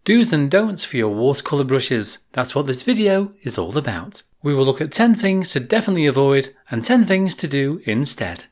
Do's and don'ts for your watercolour brushes. That's what this video is all about. We will look at 10 things to definitely avoid and 10 things to do instead.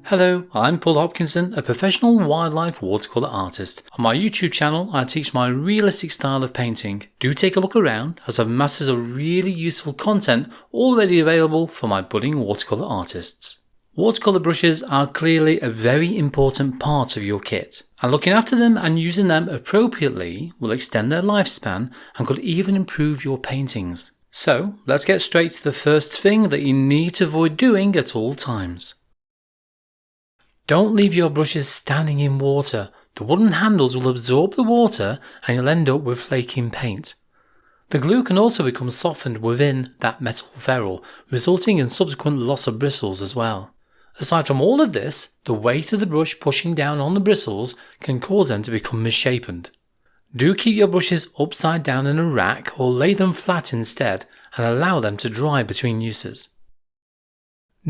Hello, I'm Paul Hopkinson, a professional wildlife watercolour artist. On my YouTube channel, I teach my realistic style of painting. Do take a look around as I've masses of really useful content already available for my budding watercolour artists. Watercolour brushes are clearly a very important part of your kit, and looking after them and using them appropriately will extend their lifespan and could even improve your paintings. So let's get straight to the first thing that you need to avoid doing at all times. Don't leave your brushes standing in water. The wooden handles will absorb the water and you'll end up with flaking paint. The glue can also become softened within that metal ferrule, resulting in subsequent loss of bristles as well. Aside from all of this, the weight of the brush pushing down on the bristles can cause them to become misshapen. Do keep your brushes upside down in a rack or lay them flat instead and allow them to dry between uses.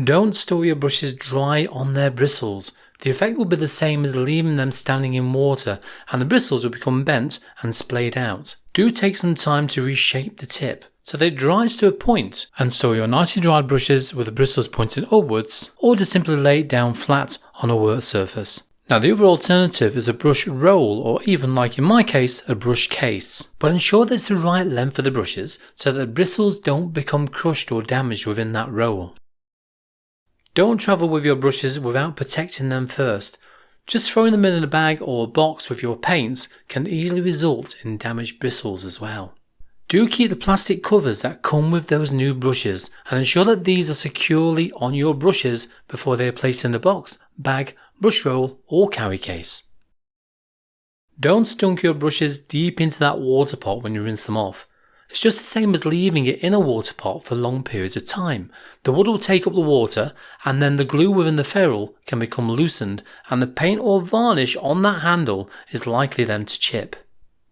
Don't store your brushes dry on their bristles. The effect will be the same as leaving them standing in water and the bristles will become bent and splayed out. Do take some time to reshape the tip so that it dries to a point and store your nicely dried brushes with the bristles pointing upwards, or just simply lay it down flat on a work surface. Now the other alternative is a brush roll, or even like in my case a brush case, but ensure that it's the right length for the brushes so that the bristles don't become crushed or damaged within that roll. Don't travel with your brushes without protecting them first. Just throwing them in a bag or a box with your paints can easily result in damaged bristles as well. Do keep the plastic covers that come with those new brushes and ensure that these are securely on your brushes before they are placed in a box, bag, brush roll or carry case. Don't dunk your brushes deep into that water pot when you rinse them off. It's just the same as leaving it in a water pot for long periods of time. The wood will take up the water and then the glue within the ferrule can become loosened and the paint or varnish on that handle is likely then to chip.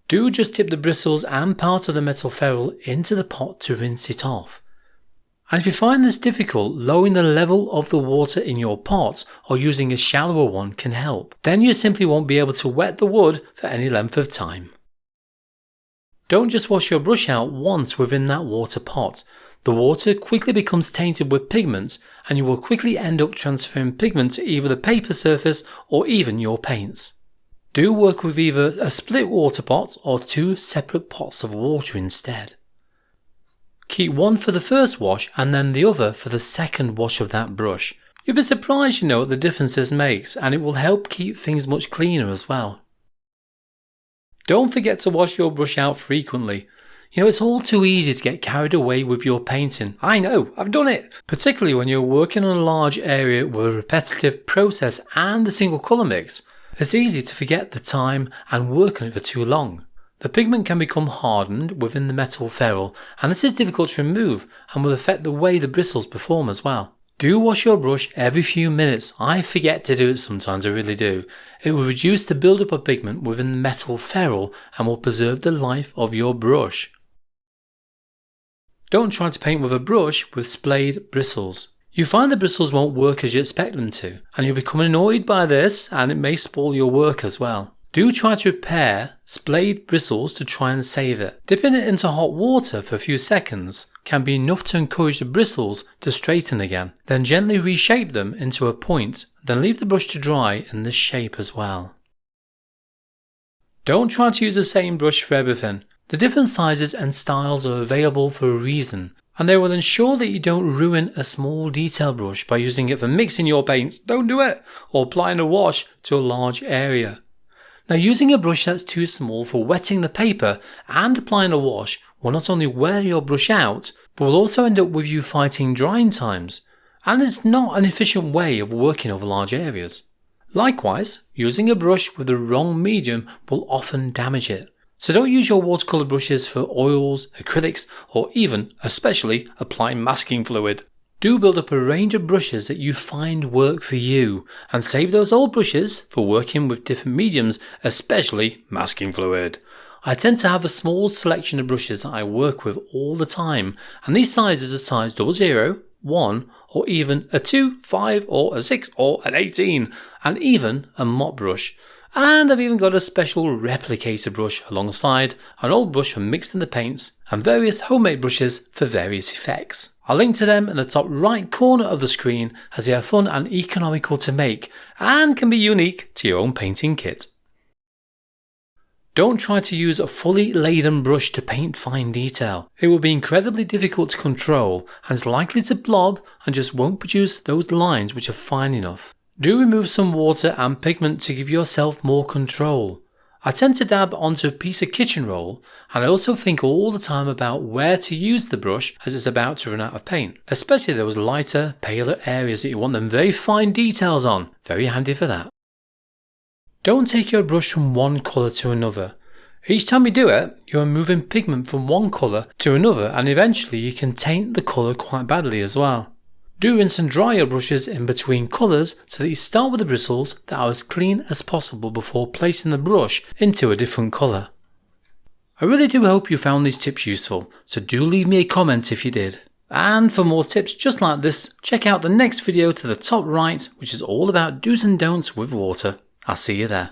Do just tip the bristles and part of the metal ferrule into the pot to rinse it off. And if you find this difficult, lowering the level of the water in your pot or using a shallower one can help. Then you simply won't be able to wet the wood for any length of time. Don't just wash your brush out once within that water pot. The water quickly becomes tainted with pigment and you will quickly end up transferring pigment to either the paper surface or even your paints. Do work with either a split water pot or two separate pots of water instead. Keep one for the first wash and then the other for the second wash of that brush. You'll be surprised what the difference this makes, and it will help keep things much cleaner as well. Don't forget to wash your brush out frequently. It's all too easy to get carried away with your painting. I know, I've done it! Particularly when you're working on a large area with a repetitive process and a single colour mix. It's easy to forget the time and work on it for too long. The pigment can become hardened within the metal ferrule and this is difficult to remove and will affect the way the bristles perform as well. Do wash your brush every few minutes. I forget to do it sometimes, I really do. It will reduce the build-up of pigment within the metal ferrule and will preserve the life of your brush. Don't try to paint with a brush with splayed bristles. You find the bristles won't work as you expect them to, and you'll become annoyed by this and it may spoil your work as well. Do try to repair splayed bristles to try and save it. Dipping it into hot water for a few seconds can be enough to encourage the bristles to straighten again. Then gently reshape them into a point, then leave the brush to dry in this shape as well. Don't try to use the same brush for everything. The different sizes and styles are available for a reason, and they will ensure that you don't ruin a small detail brush by using it for mixing your paints, don't do it, or applying a wash to a large area. Now using a brush that's too small for wetting the paper and applying a wash will not only wear your brush out, but will also end up with you fighting drying times, and it's not an efficient way of working over large areas. Likewise, using a brush with the wrong medium will often damage it. So don't use your watercolour brushes for oils, acrylics, or even, especially, applying masking fluid. Do build up a range of brushes that you find work for you, and save those old brushes for working with different mediums, especially masking fluid. I tend to have a small selection of brushes that I work with all the time, and these sizes are size 00, 1 or even a 2, 5 or a 6 or an 18, and even a mop brush. And I've even got a special replicator brush alongside an old brush for mixing the paints and various homemade brushes for various effects. I'll link to them in the top right corner of the screen as they are fun and economical to make and can be unique to your own painting kit. Don't try to use a fully laden brush to paint fine detail. It will be incredibly difficult to control and is likely to blob and just won't produce those lines which are fine enough. Do remove some water and pigment to give yourself more control. I tend to dab onto a piece of kitchen roll, and I also think all the time about where to use the brush as it's about to run out of paint, especially those lighter, paler areas that you want them very fine details on. Very handy for that. Don't take your brush from one colour to another. Each time you do it, you are moving pigment from one colour to another, and eventually you can taint the colour quite badly as well. Do rinse and dry your brushes in between colours so that you start with the bristles that are as clean as possible before placing the brush into a different colour. I really do hope you found these tips useful, so do leave me a comment if you did. And for more tips just like this, check out the next video to the top right, which is all about do's and don'ts with water. I'll see you there.